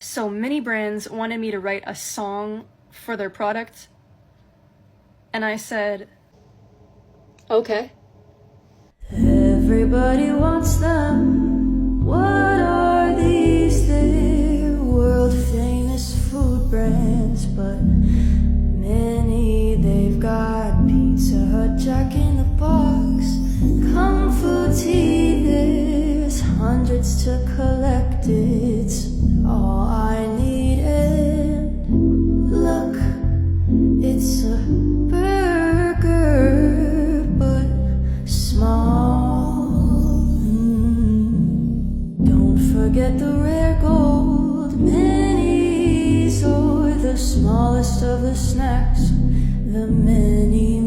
So many brands wanted me to write a song for their product, and I said, okay. Everybody wants them. What are these? They're world famous food brands, but many they've got Pizza Hut, Jack in the Box, Kung Fu Tea. There's hundreds to collect. It's all I need. And look, it's a burger, but small. Don't forget the rare gold minis, or the smallest of the snacks, the mini